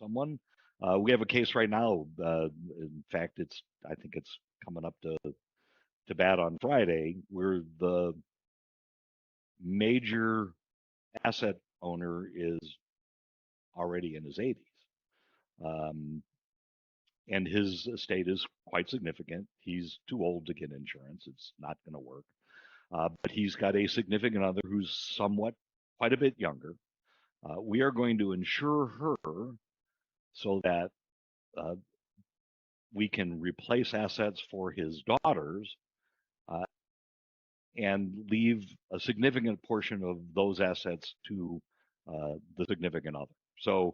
someone. We have a case right now. In fact, I think it's coming up to bat on Friday, where the major asset owner is already in his 80s. And his estate is quite significant. He's too old to get insurance. It's not going to work. But he's got a significant other who's quite a bit younger. We are going to insure her so that we can replace assets for his daughters and leave a significant portion of those assets to the significant other. So,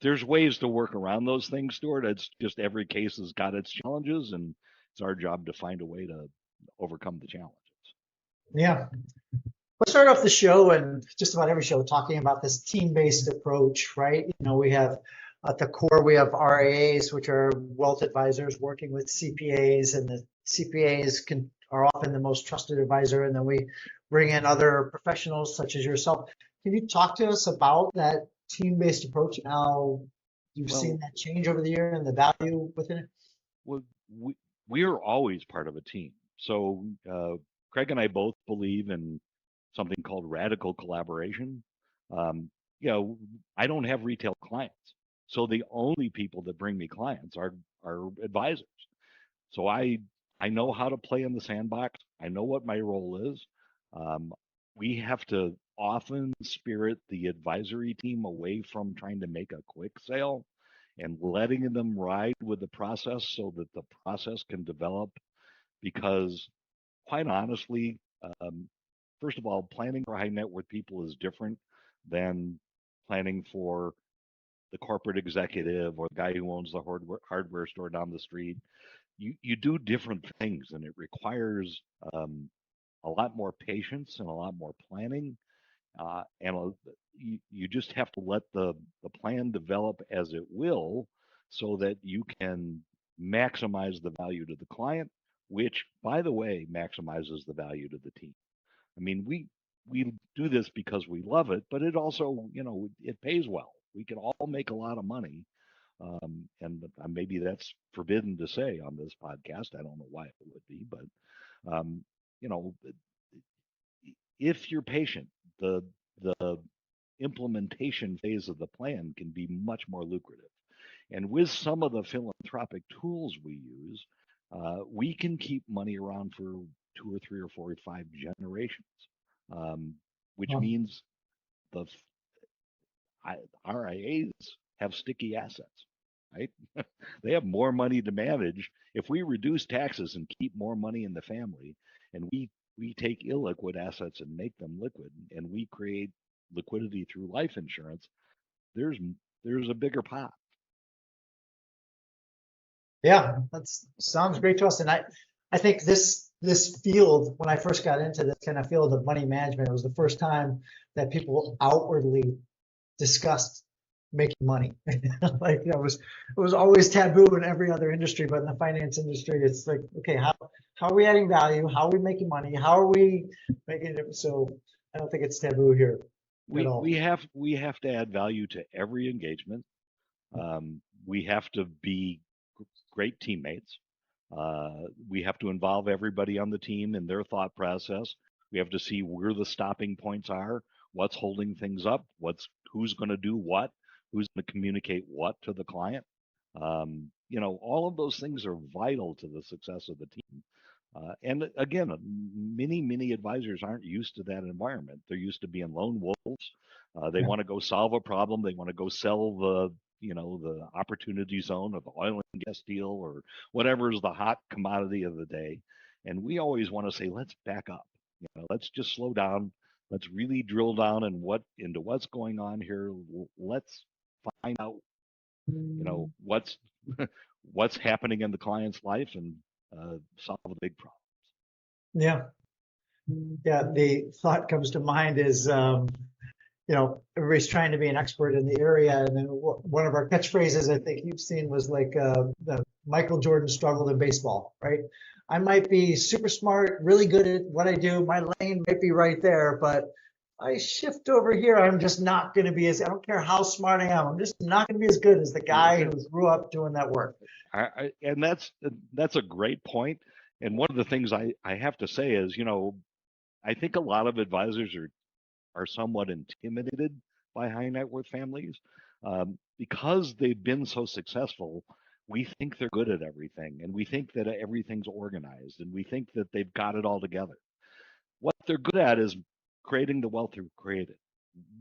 there's ways to work around those things, Stuart. It's just every case has got its challenges, and it's our job to find a way to overcome the challenges. Yeah. Let's start off the show, and just about every show, talking about this team-based approach, right? We have at the core, we have RIAs, which are wealth advisors working with CPAs, and the CPAs are often the most trusted advisor, and then we bring in other professionals such as yourself. Can you talk to us about that team-based approach and how you've seen that change over the year and the value within it? Well, we are always part of a team. So Craig and I both believe in something called radical collaboration. I don't have retail clients, so the only people that bring me clients are advisors. So I know how to play in the sandbox. I know what my role is. We have to often spirit the advisory team away from trying to make a quick sale and letting them ride with the process so that the process can develop. Because quite honestly, first of all, planning for high net worth people is different than planning for the corporate executive or the guy who owns the hardware store down the street. You do different things, and it requires a lot more patience and a lot more planning. And you just have to let the plan develop as it will, so that you can maximize the value to the client, which, by the way, maximizes the value to the team. I mean, we do this because we love it, but it also, it pays well. We can all make a lot of money. And maybe that's forbidden to say on this podcast. I don't know why it would be, but if you're patient, the implementation phase of the plan can be much more lucrative. And with some of the philanthropic tools we use, we can keep money around for 2 or 3 or 4 or 5 generations, which means the RIAs have sticky assets, right? They have more money to manage. If we reduce taxes and keep more money in the family, and we take illiquid assets and make them liquid, and we create liquidity through life insurance, there's a bigger pot. Yeah, that sounds great to us. And I think this field, when I first got into this kind of field of money management, it was the first time that people outwardly discussed making money. Like, it was always taboo in every other industry, but in the finance industry, it's like, okay, how are we adding value? How are we making money? How are we making it? So I don't think it's taboo here at all. We have to add value to every engagement. We have to be great teammates. We have to involve everybody on the team in their thought process. We have to see where the stopping points are, what's holding things up, who's going to do what, who's going to communicate what to the client. All of those things are vital to the success of the team. And again, many advisors aren't used to that environment. They're used to being lone wolves. They want to go solve a problem. They want to go sell the opportunity zone or the oil and gas deal or whatever is the hot commodity of the day. And we always want to say, let's back up. Let's just slow down. Let's really drill down into what's going on here. Let's find out, what's happening in the client's life and solve the big problems. Yeah. The thought comes to mind is, everybody's trying to be an expert in the area. And then one of our catchphrases I think you've seen was like the Michael Jordan struggled in baseball, right? I might be super smart, really good at what I do. My lane might be right there, but I shift over here, I'm just not going to be I don't care how smart I am, I'm just not going to be as good as the guy who grew up doing that work. And that's a great point. And one of the things I have to say is, I think a lot of advisors are somewhat intimidated by high net worth families because they've been so successful. We think they're good at everything, and we think that everything's organized, and we think that they've got it all together. What they're good at is creating the wealth they've created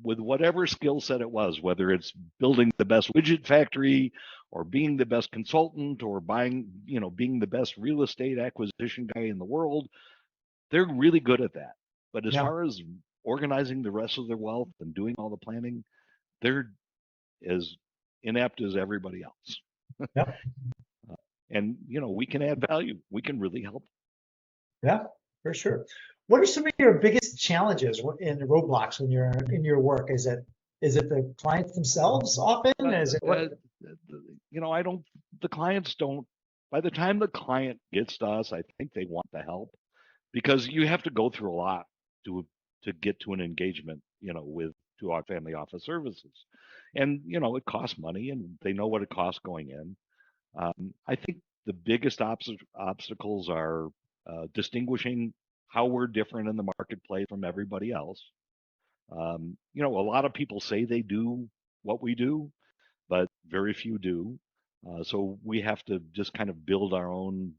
with whatever skill set it was, whether it's building the best widget factory or being the best consultant or being the best real estate acquisition guy in the world. They're really good at that. But as Yeah. far as organizing the rest of their wealth and doing all the planning, they're as inept as everybody else. Yeah. And we can add value. We can really help. Yeah, for sure. What are some of your biggest challenges and roadblocks when you're in your work? Is it the clients themselves often? Is it what? I don't. The clients don't. By the time the client gets to us, I think they want the help because you have to go through a lot to get to an engagement, with to our family office services, and it costs money, and they know what it costs going in. I think the biggest obstacles are distinguishing how we're different in the marketplace from everybody else. A lot of people say they do what we do, but very few do. So we have to just kind of build our own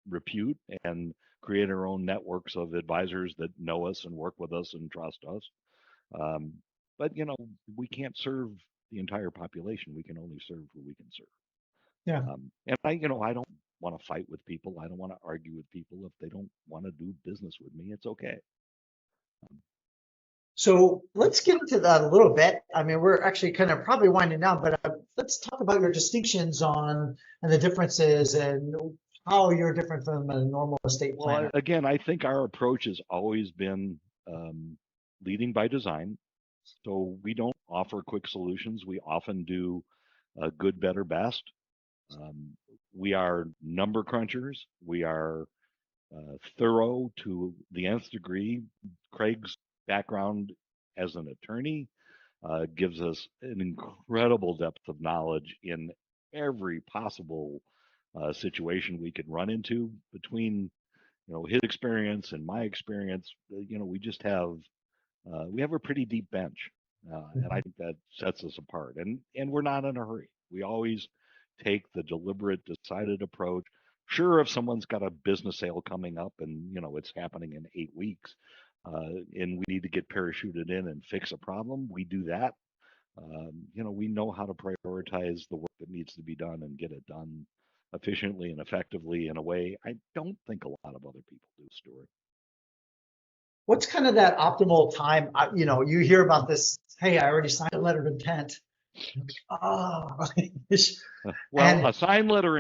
repute and create our own networks of advisors that know us and work with us and trust us. Um, but we can't serve the entire population. We can only serve who we can serve. Yeah. And I don't want to fight with people. I don't want to argue with people if they don't want to do business with me. It's okay. So let's get into that a little bit. I mean, we're actually kind of probably winding down, but let's talk about your distinctions and the differences and how you're different from a normal estate planner. Well, again, I think our approach has always been leading by design. So we don't offer quick solutions. We often do good, better, best. We are number crunchers. We are thorough to the nth degree. Craig's background as an attorney gives us an incredible depth of knowledge in every possible situation we could run into. Between his experience and my experience, we just have we have a pretty deep bench, and I think that sets us apart. And we're not in a hurry. We always take the deliberate, decided approach. Sure, if someone's got a business sale coming up and it's happening in 8 weeks, and we need to get parachuted in and fix a problem, we do that. We know how to prioritize the work that needs to be done and get it done efficiently and effectively in a way I don't think a lot of other people do, Stuart. What's kind of that optimal time? You hear about this, hey, I already signed a letter of intent. Oh, well, a signed letter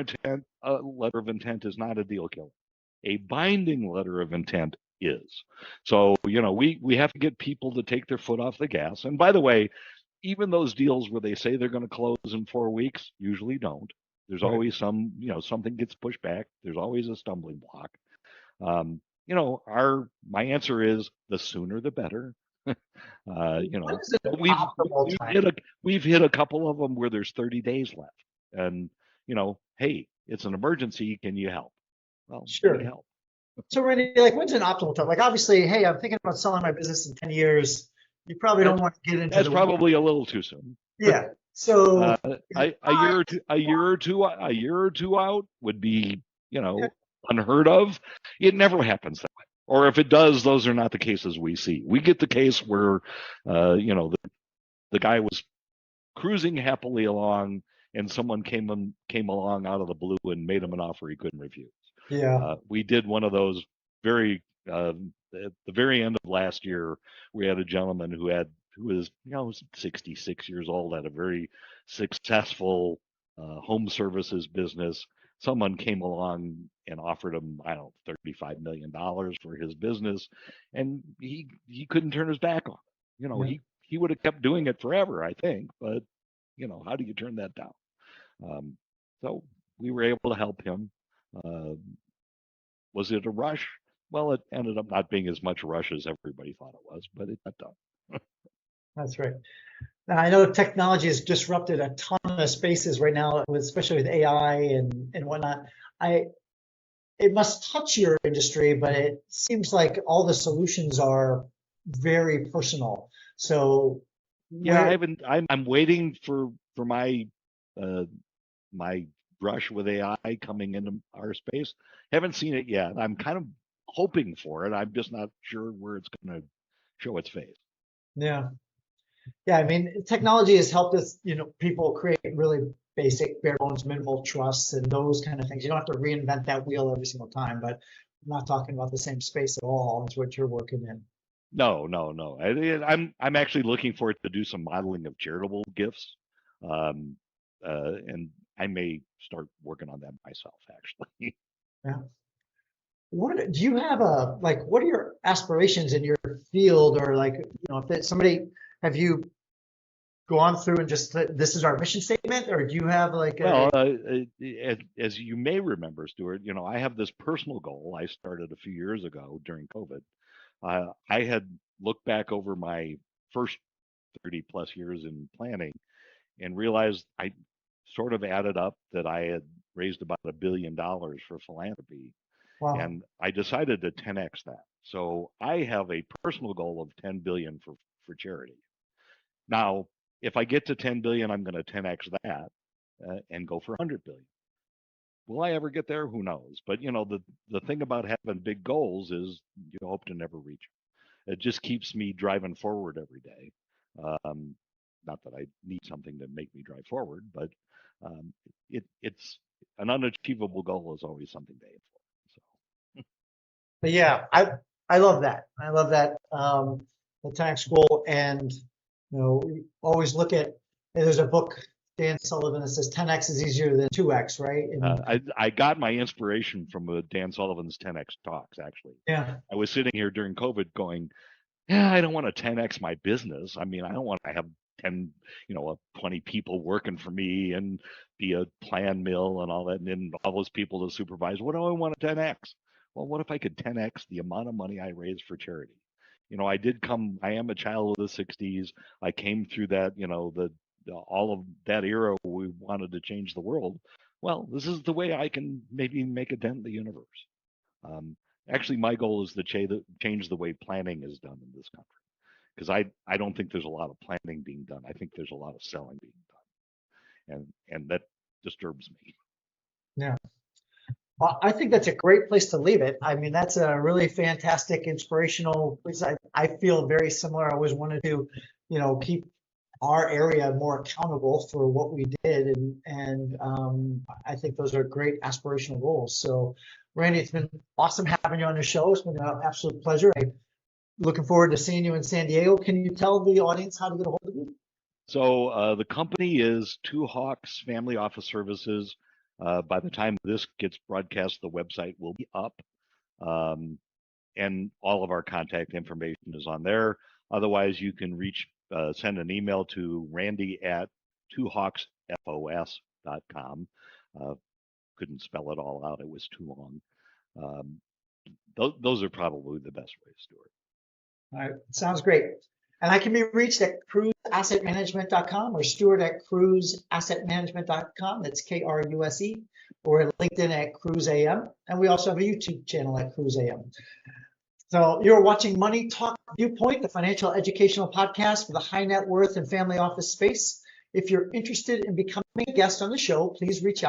of intent is not a deal killer. A binding letter of intent is. So, we have to get people to take their foot off the gas. And by the way, even those deals where they say they're going to close in 4 weeks usually don't. There's always something gets pushed back. There's always a stumbling block. My answer is the sooner the better. We've hit a couple of them where there's 30 days left, and hey, it's an emergency. Can you help? Well, sure. we help. So Randy, when's an optimal time? Obviously, hey, I'm thinking about selling my business in 10 years. You probably don't want to get into that's probably a little too soon. Yeah. So a year or two out would be unheard of. It never happens that way. Or if it does, those are not the cases we see. We get the case where the guy was cruising happily along and someone came along out of the blue and made him an offer he couldn't refuse. Yeah. We did one of those at the very end of last year. We had a gentleman who was 66 years old, had a very successful home services business. Someone came along and offered him, I don't know, $35 million for his business, and he couldn't turn his back on it. Yeah. He would have kept doing it forever, I think, but how do you turn that down? So we were able to help him. Was it a rush? Well, it ended up not being as much rush as everybody thought it was, but it got done. That's right. Now, I know technology has disrupted a ton of spaces right now, especially with AI and whatnot. I It must touch your industry, but it seems like all the solutions are very personal. So Yeah, I where, haven't. I'm waiting for uh, my brush with AI coming into our space. Haven't seen it yet. I'm kind of hoping for it. I'm just not sure where it's going to show its face. yeah, yeah. I mean, technology has helped us, people create really basic, bare bones, minimal trusts and those kind of things. You don't have to reinvent that wheel every single time, but I'm not talking about the same space at all as what you're working in. No, no, no. I'm actually looking for it to do some modeling of charitable gifts, um, and I may start working on that myself. Actually, Yeah. What do you have like, what are your aspirations in your field or like, if somebody, have you gone through and just this is our mission statement, or do you have like well, a, as you may remember, Stuart, I have this personal goal I started a few years ago during COVID. I had looked back over my first 30 plus years in planning and realized I sort of added up that I had raised about $1 billion for philanthropy, wow, and I decided to 10x that. So I have a personal goal of 10 billion for charity. Now, if I get to 10 billion, I'm going to 10x that and go for 100 billion. Will I ever get there? Who knows? But the thing about having big goals is you hope to never reach them. It just keeps me driving forward every day. Um, Not that I need something to make me drive forward, but it's an unachievable goal is always something to aim for. So but yeah, I love that. I love that, the tax goal. And we always look at, there's a book, Dan Sullivan, that says 10x is easier than 2x, right? And I got my inspiration from Dan Sullivan's 10x talks. Actually, yeah, I was sitting here during COVID going, yeah, I don't want to 10x my business. I mean, I don't want to have 10, 20 people working for me and be a plan mill and all that, and then all those people to supervise. What do I want to 10x? Well, what if I could 10x the amount of money I raise for charity? I am a child of the 60s. I came through that, all of that era where we wanted to change the world. Well, this is the way I can maybe make a dent in the universe. Um, Actually, my goal is to change the way planning is done in this country because I don't think there's a lot of planning being done. I think there's a lot of selling being done, and that disturbs me. yeah. Well, I think that's a great place to leave it. I mean, that's a really fantastic, inspirational place. I feel very similar. I always wanted to, keep our area more accountable for what we did, and I think those are great aspirational goals. So, Randy, it's been awesome having you on the show. It's been an absolute pleasure. I'm looking forward to seeing you in San Diego. Can you tell the audience how to get a hold of you? So the company is Two Hawks Family Office Services. By the time this gets broadcast, the website will be up, um, and all of our contact information is on there. Otherwise, you can send an email to Randy at twohawksfos.com. Couldn't spell it all out; it was too long. Um, those are probably the best ways, Stuart. All right, sounds great. And I can be reached at kruseassetmanagement.com or Stuart at kruseassetmanagement.com. That's Kruse, or at LinkedIn at Kruse AM. And we also have a YouTube channel at Kruse AM. So you're watching Money Talk Viewpoint, the financial educational podcast for the high net worth and family office space. If you're interested in becoming a guest on the show, please reach out.